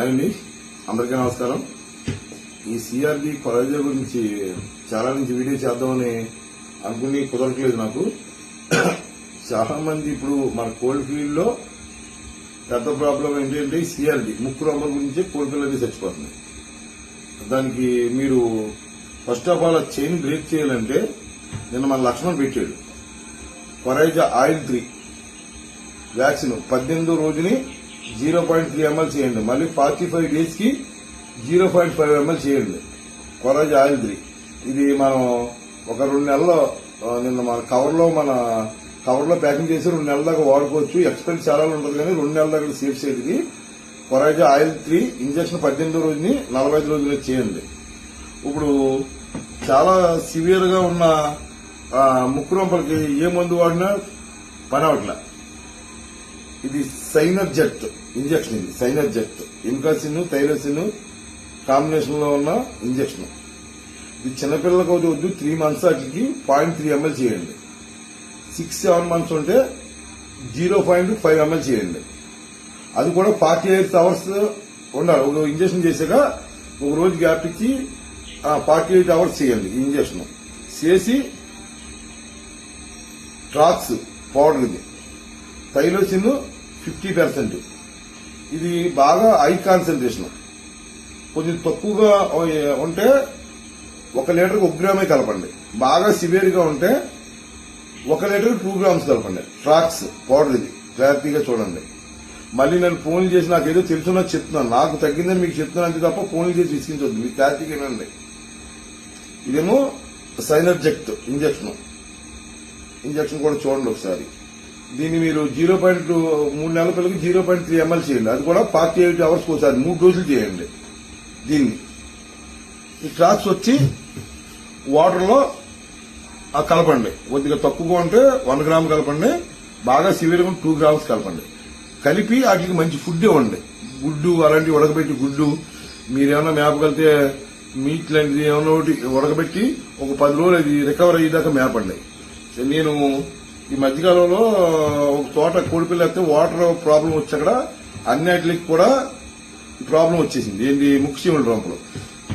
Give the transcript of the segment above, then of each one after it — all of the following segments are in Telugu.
అండి అందరికీ నమస్కారం. ఈ సిఆర్బి కొరైజా గురించి చాలా నుంచి వీడియో చేద్దామని అనుకుని కుదరట్లేదు నాకు. చాలా మంది ఇప్పుడు మన కోల్డ్ ఫీల్డ్ లో పెద్ద ప్రాబ్లం ఏంటంటే సిఆర్బి ముక్కు రొమ్మల గురించి కోల్డ్ ఫీల్డ్ అనేది చచ్చిపోతుంది. దానికి మీరు first of all chain break చేయాలంటే నిన్న మన లక్ష్మణ్ పెట్టాడు కొరైజా ఆయిల్ 3 వ్యాక్సిన్ 18వ రోజుని 0.3 ml చేయండి, మళ్ళీ 45 days కి 0.5 ml చేయండి కొరైజా ఆయిల్ 3. ఇది మనం ఒక 2 నెలల్లో నిన్న మన కవర్లో ప్యాకింగ్ చేసి 2 నెలల దాకా వాడుకోవచ్చు. ఎక్స్పెన్స్ చాలా ఉంటుంది కానీ 2 నెలల దాకా సేఫ్ సైడ్. ఇది కొరైజా ఆయిల్ 3 ఇంజక్షన్ 18వ రోజుని 45 రోజులు చేయండి. ఇప్పుడు చాలా సివియర్ గా ఉన్న ముక్కు రొంపలకి ఏ మందు వాడినా పని అవట్లే. ఇది సైనర్జెట్ ఇంజక్షన్. ఇది సైనర్జెట్ ఇన్కాసిన్ థైరోసిన్ కాంబినేషన్ లో ఉన్న ఇంజక్షన్. ఇది చిన్నపిల్లలకు వద్దు. 3 months వాటికి 0.3 ml చేయండి. 6-7 months ఉంటే 0.5 ml చేయండి. అది కూడా 48 hours ఉండాలి. ఒక ఇంజక్షన్ చేసాక ఒక రోజు గ్యాప్ ఇచ్చి 48 hours చేయండి ఈ ఇంజక్షన్ చేసి. ట్రాక్స్ పౌడర్, ఇది థైలోసిన్ 50%. ఇది బాగా హై కాన్సన్ట్రేషన్. కొంచెం తక్కువగా ఉంటే 1 లీటర్కి 1 గ్రామే కలపండి. బాగా సివియర్ గా ఉంటే 1 లీటర్కి 2 grams కలపండి. ట్రాక్స్ పౌడర్ ఇది క్లారిటీగా చూడండి. మళ్ళీ నేను ఫోన్లు చేసి నాకు ఏదో తెలుసున్నది చెప్తున్నాను. నాకు తగ్గిందని మీకు చెప్తున్నాను అంతే తప్ప ఫోన్లు చేసి విసిగించవద్దు. మీకు క్లారిటీగా వినండి. ఇదేమో సైనర్జెక్ట్ ఇంజక్షన్ కూడా చూడండి ఒకసారి. దీన్ని మీరు 0.2 3 నెలల పిల్లలకి 0.3 ml చేయండి. అది కూడా 48 hours ఒకసారి 3 డోసులు చేయండి. దీన్ని ఈ ట్రాక్స్ వచ్చి వాటర్ లో కలపండి. కొద్దిగా తక్కువగా ఉంటే 1 gram కలపండి. బాగా సివియర్ గా 2 grams కలపండి. కలిపి వాటికి మంచి ఫుడ్ ఇవ్వండి. గుడ్డు అలాంటివి ఉడకబెట్టి గుడ్డు, మీరేమన్నా మేపగలితే మీట్ లాంటిది ఏమన్నా ఒకటి ఉడకబెట్టి ఒక 10 రోజులు అది రికవర్ అయ్యేదాకా మేపండి. నేను ఈ మధ్యకాలంలో ఒక తోట కోడిపిల్ల వేస్తే వాటర్ ప్రాబ్లం వచ్చి అక్కడ అన్నిటికి కూడా ప్రాబ్లం వచ్చేసింది. ఏంటి ముక్కు చీమల రొంపలు.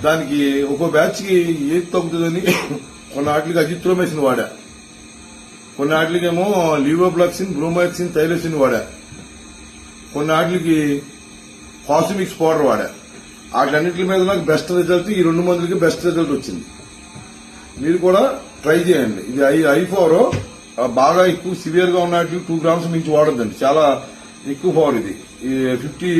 దానికి ఒక్కో బ్యాచ్ కి ఏది తగ్గుతుందని కొన్ని వాటికి అజిత్రోమైసిన్ వాడా, కొన్ని వాటికేమో లీవోబ్లాక్సిన్ బ్రూమాక్సిన్ థైరోసిన్ వాడా, కొన్ని వాటికి కాస్మిక్స్ పౌడర్ వాడా. వాటిలన్నింటి మీద నాకు బెస్ట్ రిజల్ట్ ఈ 2 మందులకి బెస్ట్ రిజల్ట్ వచ్చింది. మీరు కూడా ట్రై చేయండి. ఇది I4 బాగా ఎక్కువ సివియర్ గా ఉన్నట్టు 2 grams మించి వాడొద్దండి. చాలా ఎక్కువ పవర్ ఇది. 50